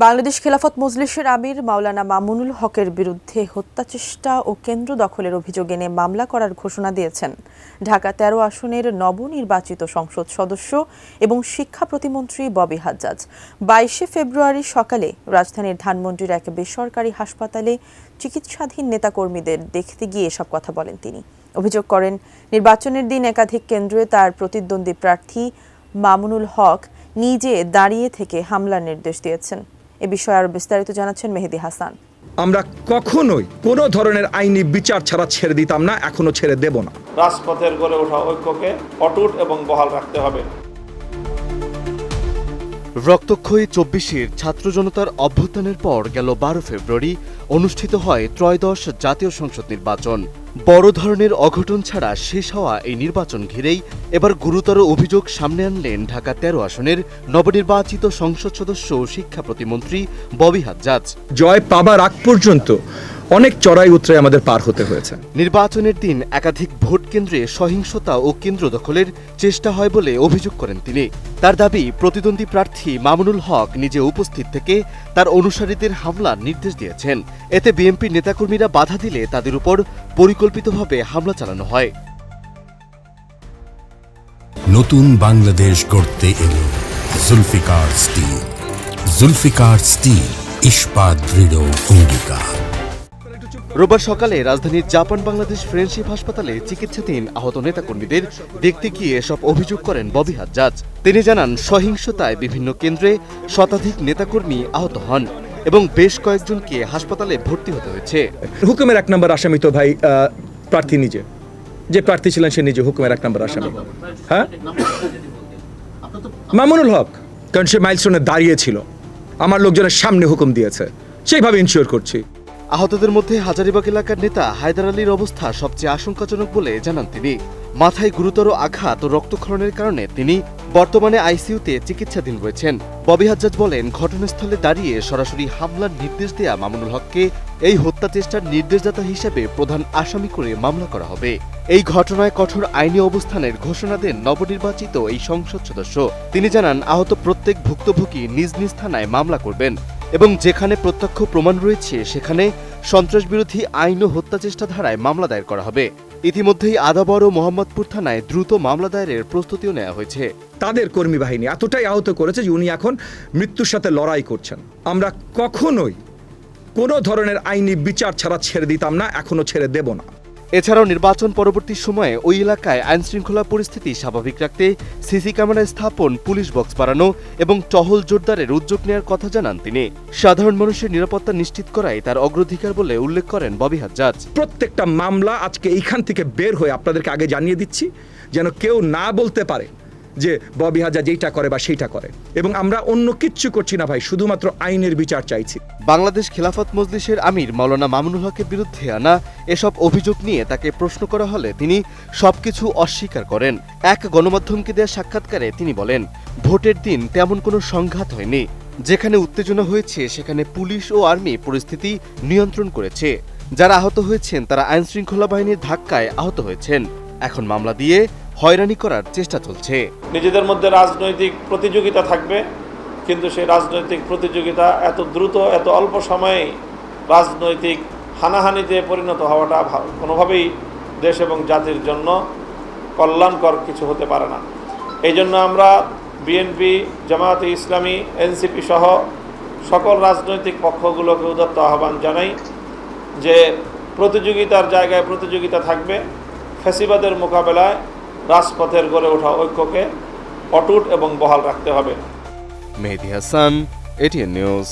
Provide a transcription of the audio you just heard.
বাংলাদেশ খেলাফত মজলিসের আমির মাওলানা মামুনুল হকের বিরুদ্ধে হত্যাচেষ্টা ও কেন্দ্র দখলের অভিযোগ এনে মামলা করার ঘোষণা দিয়েছেন ঢাকা ১৩ আসনের নবনির্বাচিত সংসদ সদস্য এবং শিক্ষা প্রতিমন্ত্রী ববি হাজ্জাজ। ২২ ফেব্রুয়ারি সকালে রাজধানীর ধানমন্ডির এক বেসরকারি হাসপাতালে চিকিৎসাধীন নেতাকর্মীদের দেখতে গিয়ে এসব কথা বলেন তিনি। অভিযোগ করেন, নির্বাচনের দিন একাধিক কেন্দ্রে তার প্রতিদ্বন্দ্বী প্রার্থী মামুনুল হক নিজে দাঁড়িয়ে থেকে হামলার নির্দেশ দিয়েছেন। এ বিষয়ে আরো বিস্তারিত জানাচ্ছেন মেহেদী হাসান। আমরা কখনোই কোনো ধরনের আইনি বিচার ছাড়া ছেড়ে দিতাম না, এখনো ছেড়ে দেব না। রাজপথের গড়ে ওঠা ঐক্যকে অটুট এবং বহাল রাখতে হবে। রক্তক্ষয়ী ২৪-এর ছাত্র জনতার অভ্যুত্থানের পর গেল ১২ ফেব্রুয়ারি অনুষ্ঠিত হয় ত্রয়োদশ জাতীয় সংসদ নির্বাচন। বড় ধরনের অঘটন ছাড়া শেষ হওয়া এই নির্বাচন ঘিরেই এবার গুরুতর অভিযোগ সামনে আনলেন ঢাকা ১৩ আসনের নবনির্বাচিত সংসদ সদস্য ও শিক্ষা প্রতিমন্ত্রী ববি হাজ্জাজ। জয় পাবার আগ পর্যন্ত অনেক চড়াই উতরে আমাদের পার হতে হয়েছে। নির্বাচনের দিন একাধিক ভোট কেন্দ্রে সহিংসতা ও কেন্দ্র দখলের চেষ্টা হয় বলে অভিযোগ করেন তিনি। তার দাবি, প্রতিদ্বন্দ্বী প্রার্থী মামুনুল হক নিজে উপস্থিত থেকে তার অনুসারীদের হামলার নির্দেশ দিয়েছেন। এতে বিএনপির নেতাকর্মীরা বাধা দিলে তাদের উপর পরিকল্পিতভাবে হামলা চালানো হয়। নতুন বাংলাদেশ গড়তে এলো জুলফিকার স্টিল। জুলফিকার স্টিল, ইস্পাত দৃঢ় অঙ্গীকার। রোববার সকালে রাজধানীর জাপান বাংলাদেশ ফ্রেন্ডশিপ হাসপাতালে চিকিৎসাধীন আহত নেতাকর্মীদের দেখতে গিয়ে এসব অভিযোগ করেন ববি হাজ্জাজ। তিনি জানান, সহিংসতায় বিভিন্ন কেন্দ্রে শতাধিক নেতাকর্মী আহত হন এবং বেশ কয়েকজনকে হাসপাতালে ভর্তি হতে হয়েছে। হুকুমের ১ নম্বর আসামি তো ভাই প্রার্থী নিজে, যে প্রার্থী ছিলেন সে নিজে হুকুমের ১ নম্বর আসামি। হ্যাঁ, মামুনুল হক, কারণ সে মাইলস্টোনে দাঁড়িয়েছিল, আমার লোকজনের সামনে হুকুম দিয়েছে, সেইভাবে ইনশিওর করছি। আহতদের মধ্যে হাজারীবাগ এলাকার নেতা হায়দার আলীর অবস্থা সবচেয়ে আশঙ্কাজনক বলে জানান তিনি। মাথায় গুরুতর আঘাত ও রক্তক্ষরণের কারণে তিনি বর্তমানে আইসিইউতে চিকিৎসাধীন রয়েছেন। ববি হাজ্জাজ বলেন, ঘটনাস্থলে দাঁড়িয়ে সরাসরি হামলার নির্দেশ দেয়া মামুনুল হককে এই হত্যা চেষ্টার নির্দেশদাতা হিসেবে প্রধান আসামি করে মামলা করা হবে। এই ঘটনায় কঠোর আইনি অবস্থানের ঘোষণা দেন নবনির্বাচিত এই সংসদ সদস্য। তিনি জানান, আহত প্রত্যেক ভুক্তভোগী নিজ নিজ থানায় মামলা করবেন এবং যেখানে প্রত্যক্ষ প্রমাণ রয়েছে সেখানে সন্ত্রাসবিরোধী আইন ও হত্যাচেষ্টা ধারায় মামলা দায়ের করা হবে। ইতিমধ্যেই আদাবর ও মোহাম্মদপুর থানায় দ্রুত মামলা দায়েরের প্রস্তুতিও নেওয়া হয়েছে। তাদের কর্মী বাহিনী এতটাই আহত করেছে যে উনি এখন মৃত্যুর সাথে লড়াই করছেন। আমরা কখনোই কোনো ধরনের আইনি বিচার ছাড়া ছেড়ে দিতাম না, এখনো ছেড়ে দেব না। এছাড়াও নির্বাচন পরবর্তী সময়ে ওই এলাকায় আইনশৃঙ্খলা পরিস্থিতি স্বাভাবিক রাখতে সিসি ক্যামেরা স্থাপন, পুলিশ বক্স বাড়ানো এবং টহল জোরদারের উদ্যোগ নেওয়ার কথা জানান তিনি। সাধারণ মানুষের নিরাপত্তা নিশ্চিত করাই তার অগ্রাধিকার বলে উল্লেখ করেন ববি হাজ্জাজ। প্রত্যেকটা মামলা আজকে এইখান থেকে বের হয়ে আপনাদেরকে আগে জানিয়ে দিচ্ছি, যেন কেউ না বলতে পারে যে ববি হাজ্জাজ এইটা করে বা সেইটা করে। এবং আমরা অন্য কিচ্ছু করছি না ভাই, শুধুমাত্র আইনের বিচার চাইছি। বাংলাদেশ খেলাফত মজলিসের আমির মাওলানা মামুনুল হকের বিরুদ্ধে আনা এসব অভিযোগ নিয়ে তাকে প্রশ্ন করা হলে তিনি সবকিছু অস্বীকার করেন। এক গণমাধ্যমকে দেওয়া সাক্ষাৎকারে তিনি বলেন, ভোটের দিন তেমন কোনো সংঘাত হয়নি। যেখানে উত্তেজনা হয়েছে সেখানে পুলিশ ও আর্মি পরিস্থিতি নিয়ন্ত্রণ করেছে। যারা আহত হয়েছেন তারা আইনশৃঙ্খলা বাহিনীর ধাক্কায় আহত হয়েছেন। এখন মামলা দিয়ে হয়রানি করার চেষ্টা চলছে। নিজেদের মধ্যে রাজনৈতিক প্রতিযোগিতা থাকবে, কিন্তু সেই রাজনৈতিক প্রতিযোগিতা এত দ্রুত, এত অল্প সময়ে রাজনৈতিক হানাহানিতে পরিণত হওয়াটা কোনোভাবেই দেশ এবং জাতির জন্য কল্যাণকর কিছু হতে পারে না। এই জন্য আমরা বিএনপি, জামায়াতে ইসলামী, এনসিপি সহ সকল রাজনৈতিক পক্ষগুলোকে উদাত্ত আহ্বান জানাই যে প্রতিযোগিতার জায়গায় প্রতিযোগিতা থাকবে, ফ্যাসিবাদের মোকাবেলায় রাজপথের গড়ে ওঠা ঐক্যকে অটুট এবং বহাল রাখতে হবে। মেহেদী হাসান, এটিএন নিউজ।